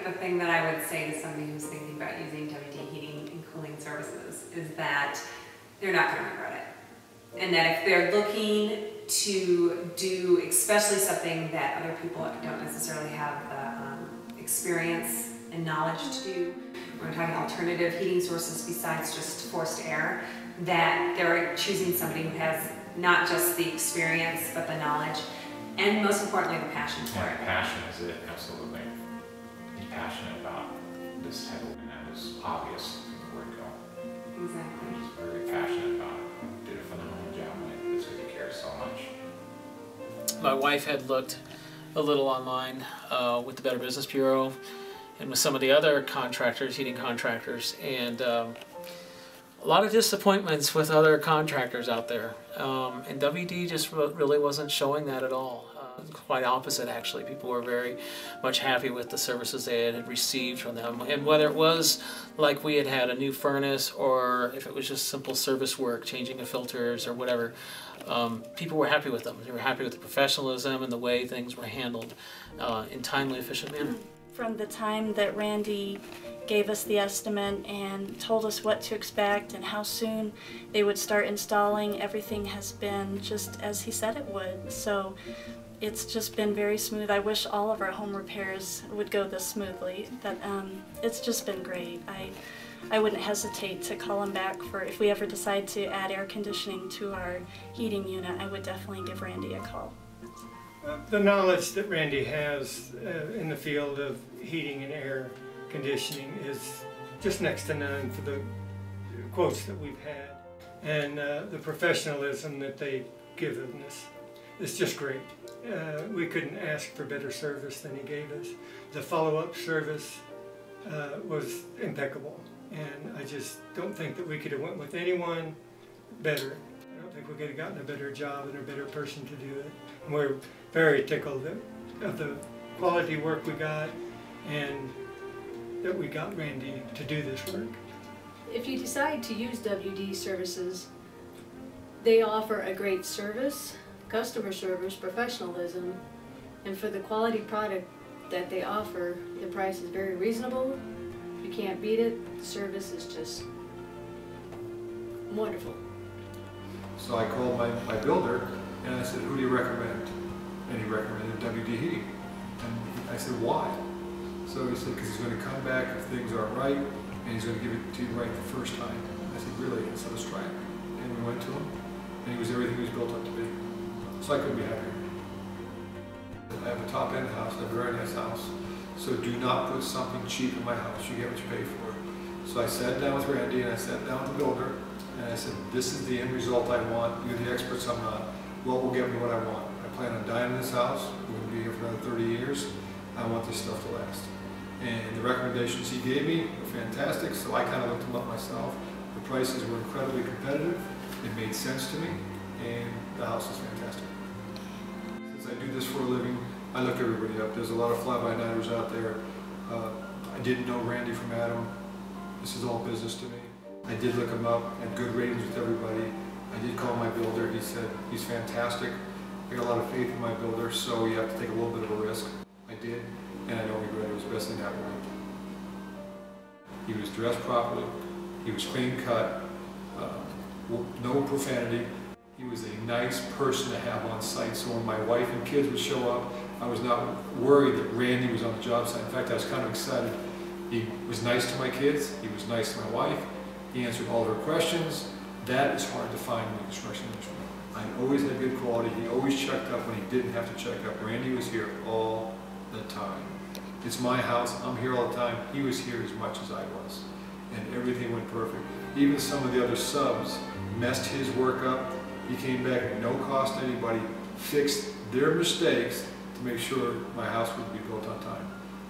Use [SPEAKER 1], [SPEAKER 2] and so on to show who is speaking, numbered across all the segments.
[SPEAKER 1] the thing that I would say to somebody who's thinking about using WD heating and cooling services is that they're not going to regret it. And that if they're looking to do especially something that other people don't necessarily have the experience and knowledge to do, we're talking alternative heating sources besides just forced air, that they're choosing somebody who has not just the experience but the knowledge and most importantly the passion for it.
[SPEAKER 2] Passion is it, absolutely. Be passionate about this type of, and that is obvious from the word go.
[SPEAKER 1] Exactly.
[SPEAKER 2] He's very passionate about it. Did a phenomenal job on it. That's because he cares so much.
[SPEAKER 3] My wife had looked a little online with the Better Business Bureau and with some of the other contractors, heating contractors, and a lot of disappointments with other contractors out there. And WD just really wasn't showing that at all. Quite opposite, actually. People were very much happy with the services they had received from them. And whether it was like we had had a new furnace or if it was just simple service work, changing the filters or whatever, people were happy with them. They were happy with the professionalism and the way things were handled in timely, efficient manner.
[SPEAKER 4] From the time that Randy gave us the estimate and told us what to expect and how soon they would start installing, everything has been just as he said it would. So it's just been very smooth. I wish all of our home repairs would go this smoothly, but it's just been great. I wouldn't hesitate to call him back for if we ever decide to add air conditioning to our heating unit. I would definitely give Randy a call.
[SPEAKER 5] The knowledge that Randy has in the field of heating and air conditioning is just next to none for the quotes that we've had, and the professionalism that they give us is just great. We couldn't ask for better service than he gave us. The follow-up service was impeccable, and I just don't think that we could have went with anyone better. I don't think we could have gotten a better job and a better person to do it. And we're very tickled of the quality work we got and that we got Randy to do this work.
[SPEAKER 6] If you decide to use WD services, they offer a great service, customer service, professionalism, and for the quality product that they offer, the price is very reasonable. You can't beat it. The service is just wonderful.
[SPEAKER 7] So I called my builder and I said, who do you recommend? And he recommended WD Heating. And I said, why? So he said, because he's going to come back if things aren't right, and he's going to give it to you right the first time. I said, really? I said, let's try it. And we went to him, and he was everything he was built up to be. So I couldn't be happier. I have a top-end house, a very nice house. So do not put something cheap in my house. You get what you pay for. So I sat down with Randy, and I sat down with the builder, and I said, this is the end result I want. You're the experts, I'm not. What will get me what I want? I plan on dying in this house. We're going to be here for another 30 years. I want this stuff to last. And the recommendations he gave me were fantastic, so I kind of looked them up myself. The prices were incredibly competitive. It made sense to me, and the house is fantastic. Since I do this for a living, I look everybody up. There's a lot of fly-by-nighters out there. I didn't know Randy from Adam. This is all business to me. I did look him up, had good ratings with everybody. I did call my builder. He said he's fantastic. I got a lot of faith in my builder, so you have to take a little bit of a risk. I did, and I don't regret it. It was the best thing that went. He was dressed properly. He was clean cut. No profanity. He was a nice person to have on site, so when my wife and kids would show up, I was not worried that Randy was on the job site. In fact, I was kind of excited. He was nice to my kids. He was nice to my wife. He answered all of her questions. That is hard to find in the construction industry. I always had good quality. He always checked up when he didn't have to check up. Randy was here all the time. It's my house. I'm here all the time. He was here as much as I was. And everything went perfect. Even some of the other subs messed his work up. He came back at no cost to anybody, fixed their mistakes to make sure my house would be built on time.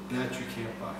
[SPEAKER 7] That you can't buy.